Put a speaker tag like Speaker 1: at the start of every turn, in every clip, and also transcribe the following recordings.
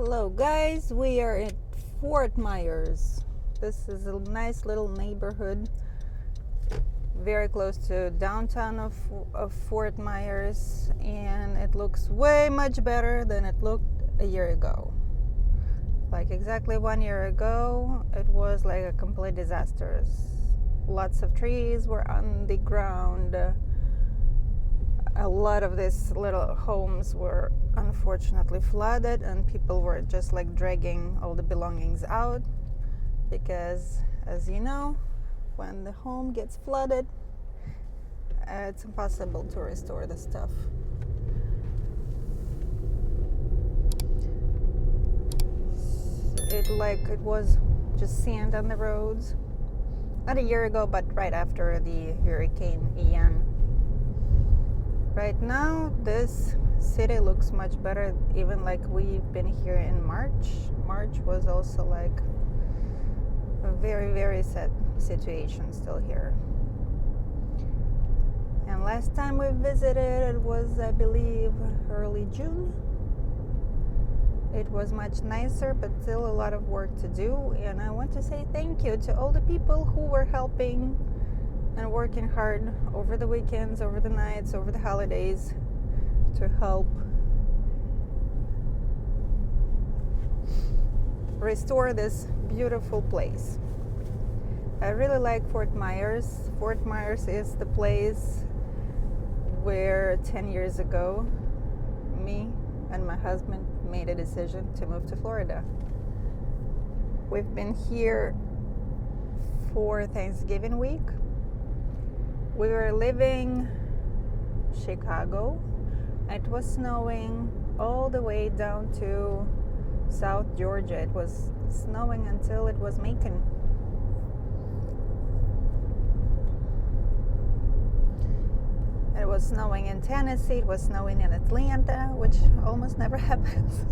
Speaker 1: Hello guys, we are at Fort Myers. This is a nice little neighborhood very close to downtown of Fort Myers, and it looks way much better than it looked a year ago. Like exactly 1 year ago, it was like a complete disaster. Lots of trees were on the ground. A lot of these little homes were unfortunately flooded, and people were just like dragging all the belongings out because, as you know, when the home gets flooded, it's impossible to restore the stuff. It was just sand on the roads. Not a year ago, but right after the Hurricane Ian. Right now, this city looks much better, even like we've been here in March. March was also like a very, very sad situation still here. And last time we visited, it was, I believe, early June. It was much nicer, but still a lot of work to do. And I want to say thank you to all the people who were helping and working hard over the weekends, over the nights, over the holidays to help restore this beautiful place. I really like Fort Myers. Fort Myers is the place where 10 years ago me and my husband made a decision to move to Florida. We've been here for Thanksgiving week. We were leaving Chicago. It was snowing all the way down to South Georgia. It was snowing until it was Macon. It was snowing in Tennessee. It was snowing in Atlanta, which almost never happens.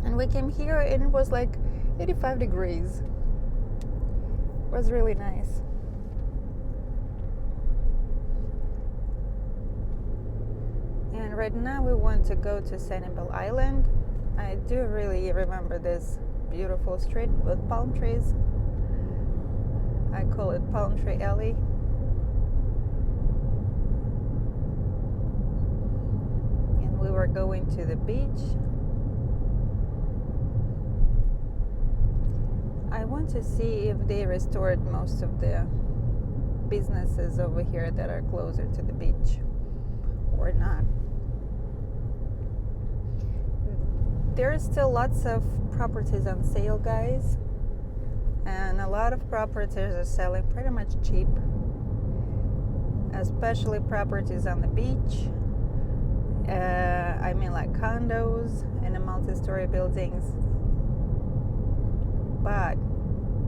Speaker 1: And we came here and it was like 85 degrees. It was really nice. And right now we want to go to Sanibel Island. I do really remember this beautiful street with palm trees. I call it Palm Tree Alley. And we were going to the beach. I want to see if they restored most of the businesses over here that are closer to the beach or not. There are still lots of properties on sale, guys. And a lot of properties are selling pretty much cheap, especially properties on the beach. I mean like condos and the multi-story buildings. But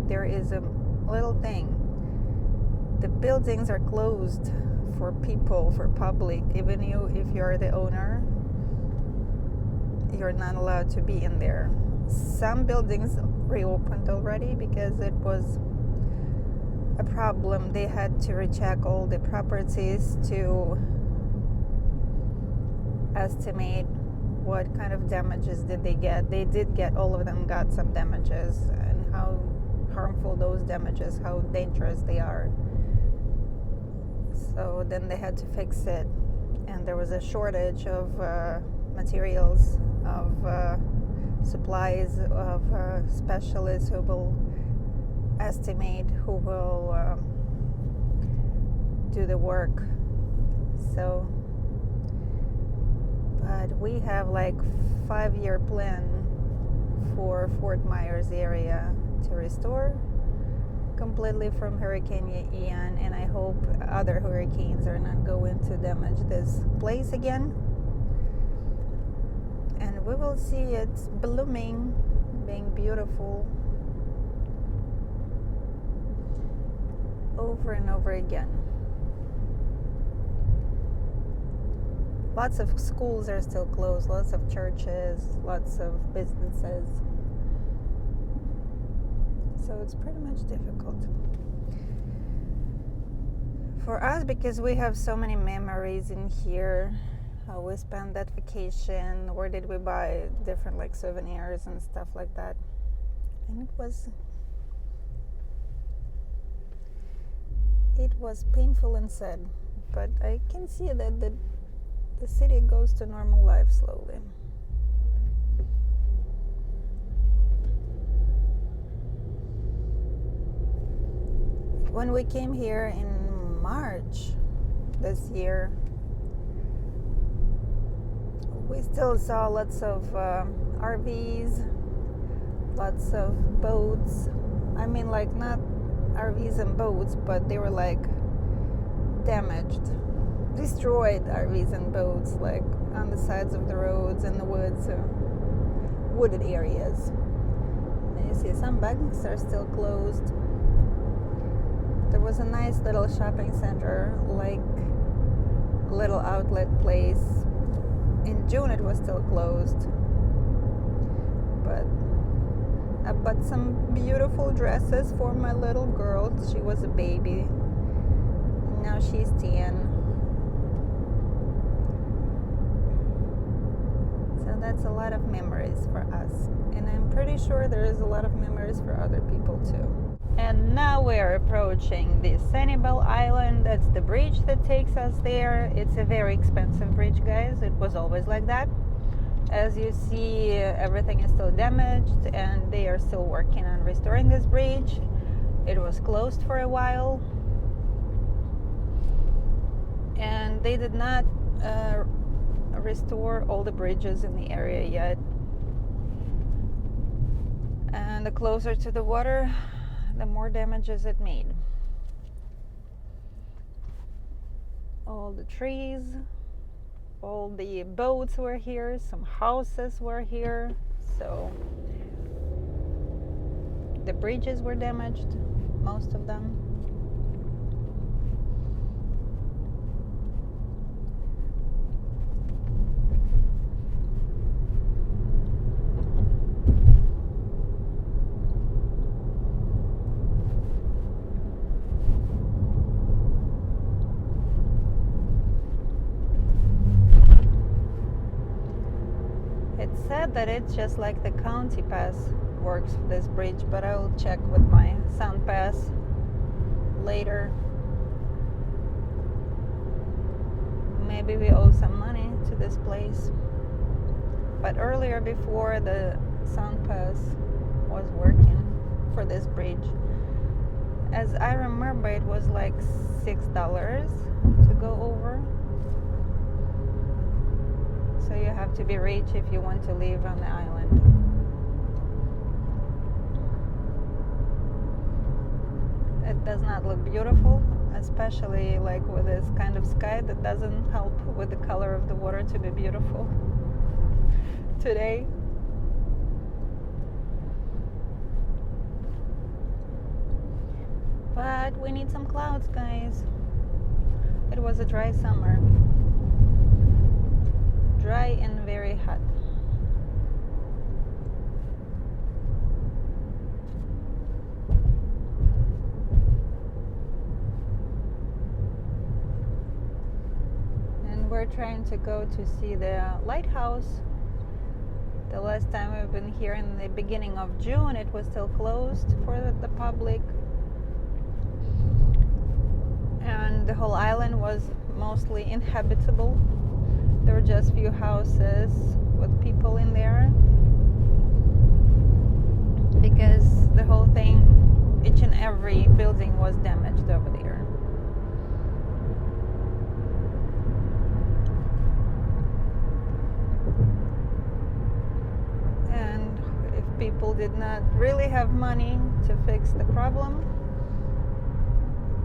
Speaker 1: there is a little thing. The buildings are closed for people, for public. Even if you're the owner, you're not allowed to be in there. Some buildings reopened already because it was a problem. They had to recheck all the properties to estimate what kind of damages did they get. They did get, all of them got some damages, and how harmful those damages, how dangerous they are. So then they had to fix it, and there was a shortage of materials, of supplies, of specialists who will estimate, who will do the work. So, but we have like 5-year plan for Fort Myers area to restore completely from Hurricane Ian, and I hope other hurricanes are not going to damage this place again. And we will see it blooming, being beautiful over and over again. Lots of schools are still closed, lots of churches, lots of businesses. So it's pretty much difficult for us because we have so many memories in here. how we spent that vacation, where did we buy different like souvenirs and stuff like that. And it was painful and sad, but I can see that the city goes to normal life slowly. When we came here in March this year, we still saw lots of RVs, lots of boats. I mean, like, not RVs and boats, but they were like damaged, destroyed RVs and boats, like on the sides of the roads and the woods, wooded areas. And you see some banks are still closed. There was a nice little shopping center, like little outlet place. In June it was still closed, but I bought some beautiful dresses for my little girl. She was a baby. Now she's 10. So that's a lot of memories for us. And I'm pretty sure there is a lot of memories for other people too. And now we're approaching the Sanibel Island. That's the bridge that takes us there. It's a very expensive bridge, guys. It was always like that. As you see, everything is still damaged and they are still working on restoring this bridge. It was closed for a while. And they did not restore all the bridges in the area yet. And the closer to the water, the more damages it made. All the trees, all the boats were here, some houses were here, so the bridges were damaged, most of them. Said that it's just like the county pass works for this bridge, but I will check with my sound pass later. Maybe we owe some money to this place. But earlier, before the sound pass was working for this bridge, as I remember, it was like $6 to go over. So you have to be rich if you want to live on the island. It does not look beautiful, especially like with this kind of sky that doesn't help with the color of the water to be beautiful today. But we need some clouds, guys. It was a dry summer. Dry and very hot. And we're trying to go to see the Lighthouse. The last time we've been here in the beginning of June, it was still closed for the public. And the whole island was mostly inhabitable. There were just few houses with people in there because the whole thing, each and every building was damaged over there. And if people did not really have money to fix the problem,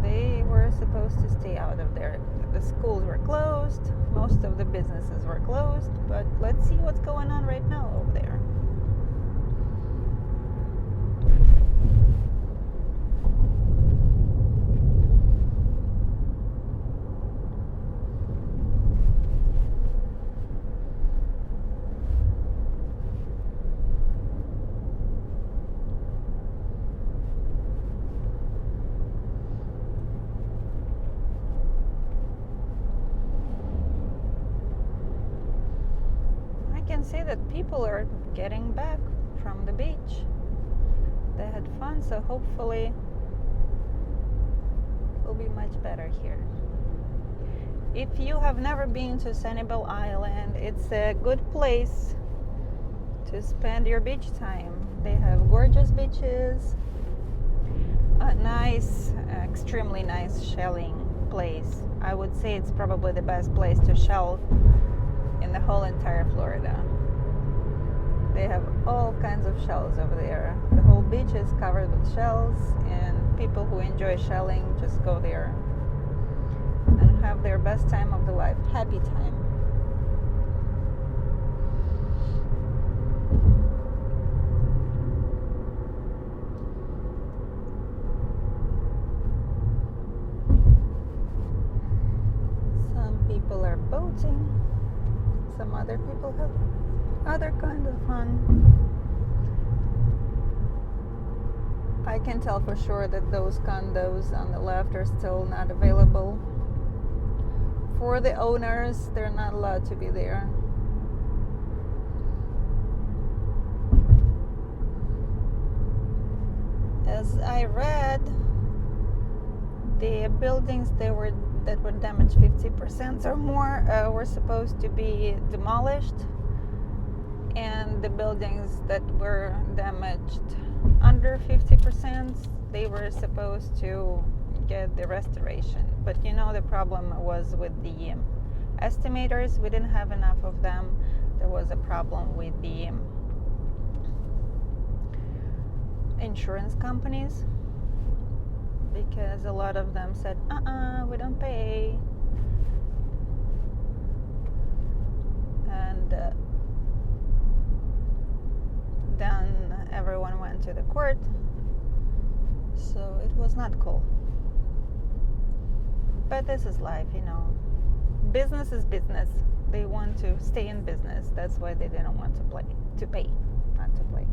Speaker 1: they were supposed to stay out of there. The schools were closed, most of the businesses were closed, but let's see what's going on right now over there. see that people are getting back from the beach. They had fun, so hopefully it will be much better here. If you have never been to Sanibel Island, it's a good place to spend your beach time. They have gorgeous beaches, a nice, extremely nice shelling place. I would say it's probably the best place to shell in the whole entire Florida. They have all kinds of shells over there. The whole beach is covered with shells, and people who enjoy shelling just go there and have their best time of the life, happy time. Some people are boating. Some other people have other kind of fun. I can tell for sure that those condos on the left are still not available for the owners. They're not allowed to be there. As I read, the buildings that were damaged 50% or more were supposed to be demolished, and the buildings that were damaged under 50%, they were supposed to get the restoration. But the problem was with the estimators. We didn't have enough of them. There was a problem with the insurance companies, because a lot of them said, we don't pay. And then everyone went to the court. So it was not cool. But this is life, Business is business. They want to stay in business. That's why they didn't want to pay, not to play.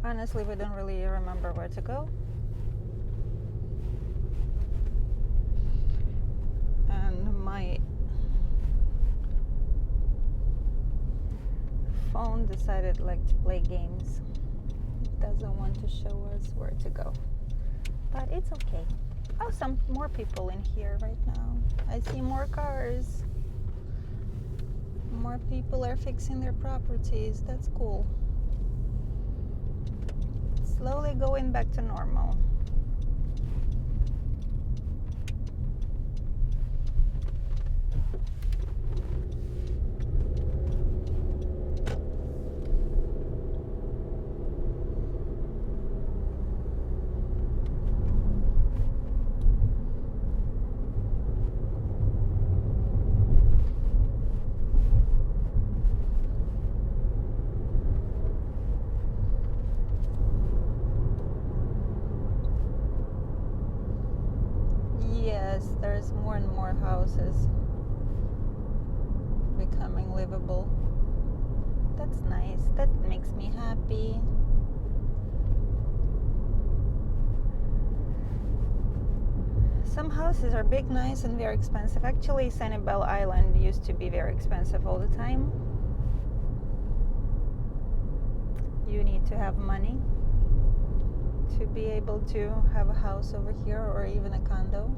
Speaker 1: Honestly, we don't really remember where to go. And my phone decided to play games. It doesn't want to show us where to go. But it's okay. Oh, some more people in here right now. I see more cars. More people are fixing their properties. That's cool. Slowly going back to normal. There's more and more houses becoming livable. That's nice. That makes me happy. Some houses are big, nice, and very expensive. Actually, Sanibel Island used to be very expensive all the time. You need to have money to be able to have a house over here, or even a condo.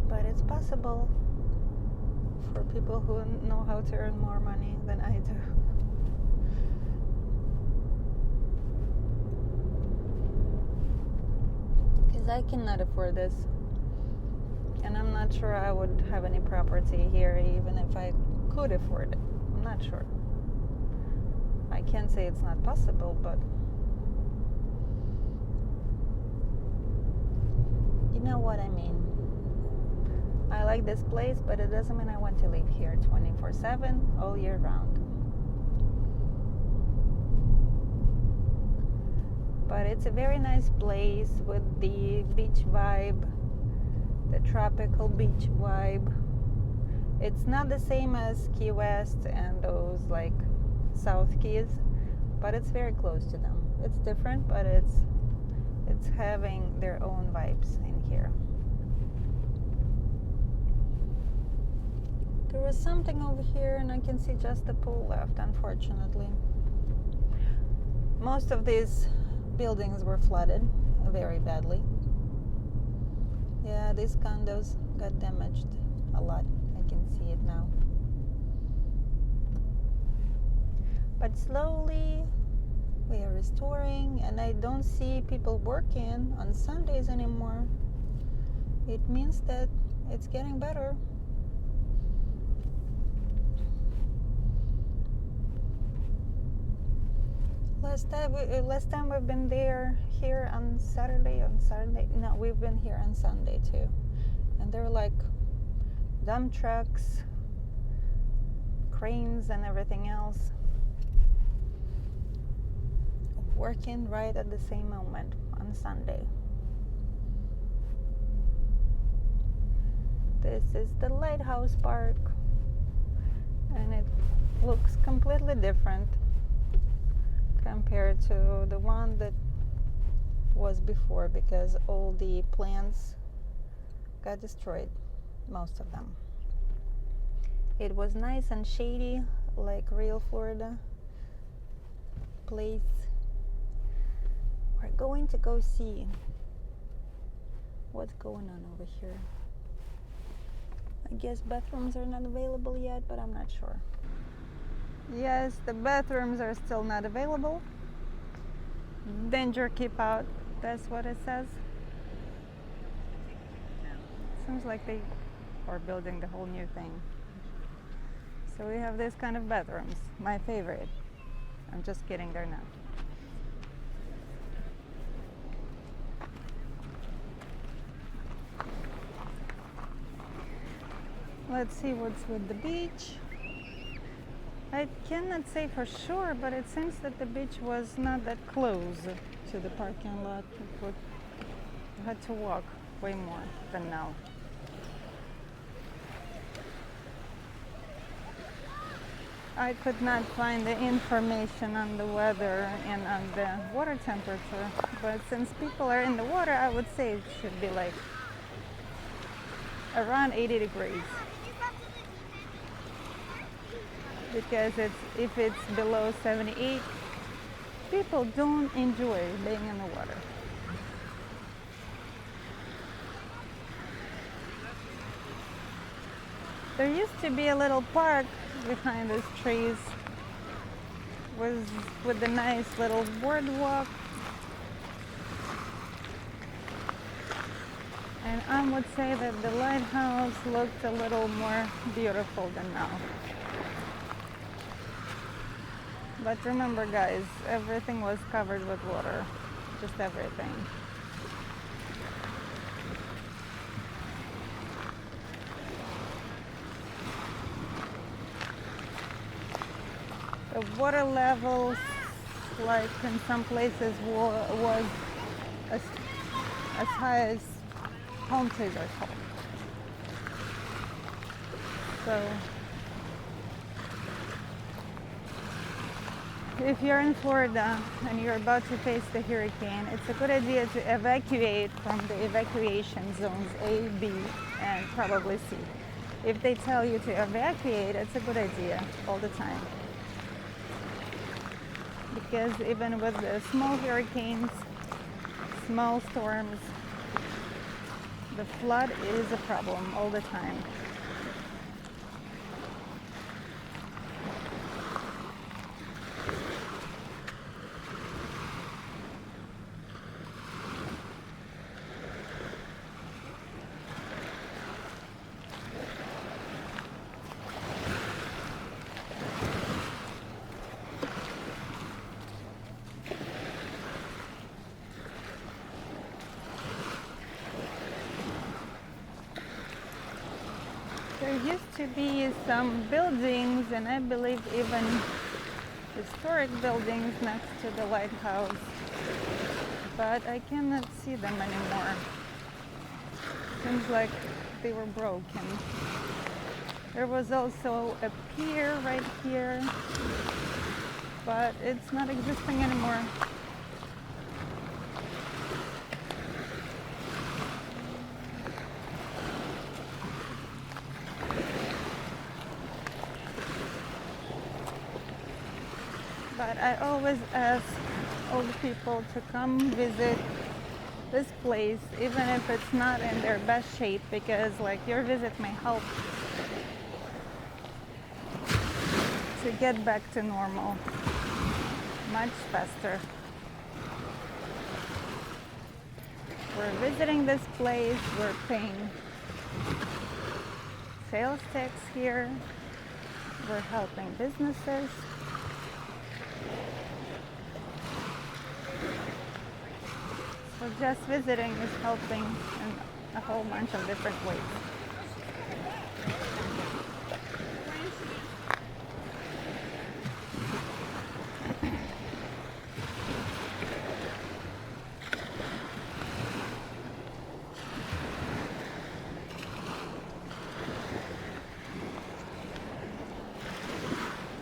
Speaker 1: But it's possible for people who know how to earn more money than I do. Because I cannot afford this. And I'm not sure I would have any property here even if I could afford it. I'm not sure. I can't say it's not possible, but you know what I mean. I like this place, but it doesn't mean I want to live here 24/7 all year round. But it's a very nice place with the beach vibe, the tropical beach vibe. It's not the same as Key West and those like South Keys, but it's very close to them. It's different, but it's having their own vibes in here. There was something over here, and I can see just the pool left, unfortunately. Most of these buildings were flooded very badly. Yeah, these condos got damaged a lot. I can see it now. But slowly we are restoring, and I don't see people working on Sundays anymore. It means that it's getting better. Last time we've been here on Saturday. No, we've been here on Sunday too, and there were like dump trucks, cranes, and everything else working right at the same moment on Sunday. This is the Lighthouse Park, and it looks completely different compared to the one that was before, because all the plants got destroyed, most of them. It was nice and shady, like real Florida place. We're going to go see what's going on over here. I guess bathrooms are not available yet, but I'm not sure. Yes, the bathrooms are still not available. Danger, keep out. That's what it says. Seems like they are building the whole new thing. So we have this kind of bathrooms. My favorite. I'm just kidding, they're not. Let's see what's with the beach. I cannot say for sure, but it seems that the beach was not that close to the parking lot. You had to walk way more than now. I could not find the information on the weather and on the water temperature, but since people are in the water, I would say it should be like around 80 degrees. Because if it's below 78, people don't enjoy being in the water. There used to be a little park behind these trees with a nice little boardwalk. And I would say that the lighthouse looked a little more beautiful than now. But remember, guys, everything was covered with water. Just everything. The water levels, like in some places, was as high as palm trees are tall. So if you're in Florida and you're about to face the hurricane, it's a good idea to evacuate from the evacuation zones A, B, and probably C. If they tell you to evacuate, it's a good idea all the time. Because even with the small hurricanes, small storms, the flood is a problem all the time. There used to be some buildings, and I believe even historic buildings next to the lighthouse, but I cannot see them anymore. Seems like they were broken. There was also a pier right here, but it's not existing anymore. But I always ask old people to come visit this place, even if it's not in their best shape, because like your visit may help to get back to normal much faster. We're visiting this place, we're paying sales tax here, we're helping businesses. So just visiting is helping in a whole bunch of different ways.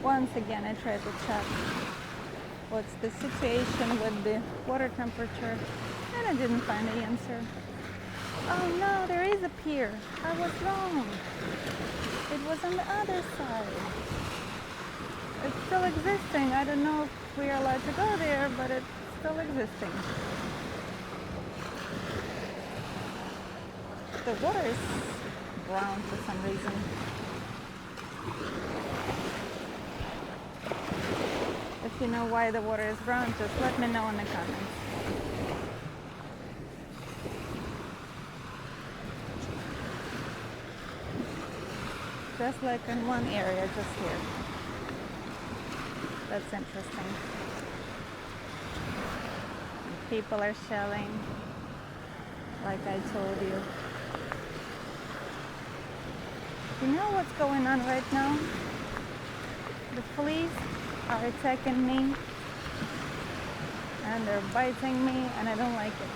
Speaker 1: Once again, I tried to check what's the situation with the water temperature, and I didn't find the answer. Oh no, there is a pier. I was wrong. It was on the other side. It's still existing. I don't know if we are allowed to go there, but it's still existing. The water is brown for some reason. If you know why the water is brown, just let me know in the comments. Just like in one area, just here. That's interesting. And people are shelling, like I told you. You know what's going on right now? The fleas are attacking me and they're biting me, and I don't like it.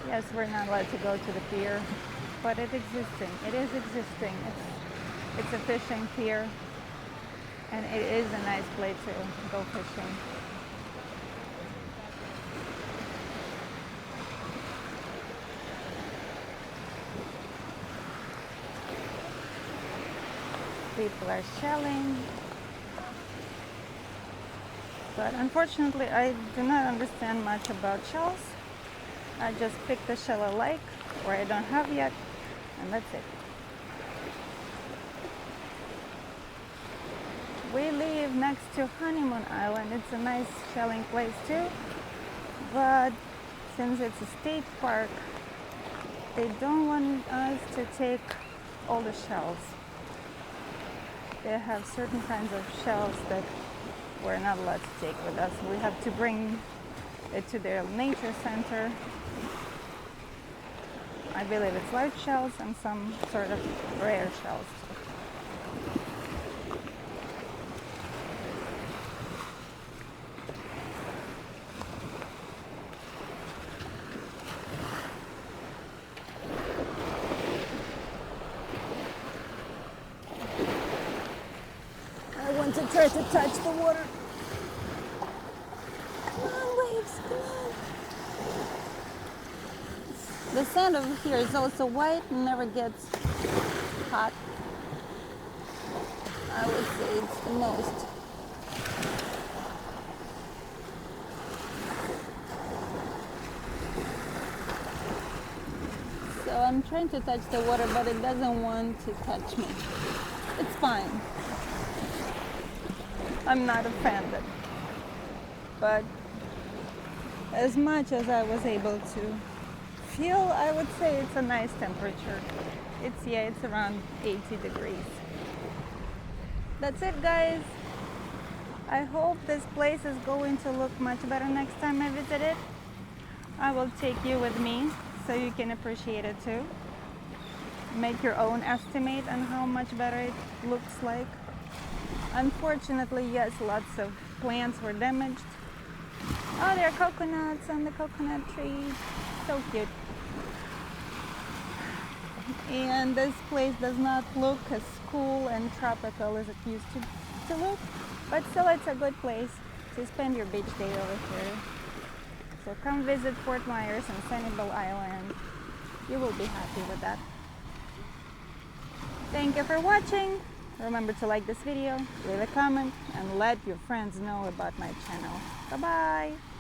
Speaker 1: Yes, we're not allowed to go to the pier, but it's existing. It is existing. It's a fishing pier, and it is a nice place to go fishing. People are shelling, but unfortunately I do not understand much about shells. I just picked a shell I like, or I don't have yet, and that's it. We live next to Honeymoon Island. It's a nice shelling place too, but since it's a state park, they don't want us to take all the shells. They have certain kinds of shells that we're not allowed to take with us. We have to bring it to their nature center. I believe it's large shells and some sort of rare shells. I want to try to touch the water. Come on, waves, come on. The sand over here is also white and never gets hot. I would say it's the most. So I'm trying to touch the water, but it doesn't want to touch me. It's fine. I'm not offended. But as much as I was able to feel, I would say it's a nice temperature. It's around 80 degrees. That's it, guys. I hope this place is going to look much better next time I visit it. I will take you with me so you can appreciate it too. Make your own estimate on how much better it looks like. Unfortunately, yes, lots of plants were damaged. Oh, there are coconuts on the coconut tree. So cute. And this place does not look as cool and tropical as it used to look, but still it's a good place to spend your beach day over here. So come visit Fort Myers and Sanibel Island. You will be happy with that. Thank you for watching. Remember to like this video, leave a comment, and let your friends know about my channel. Bye-bye.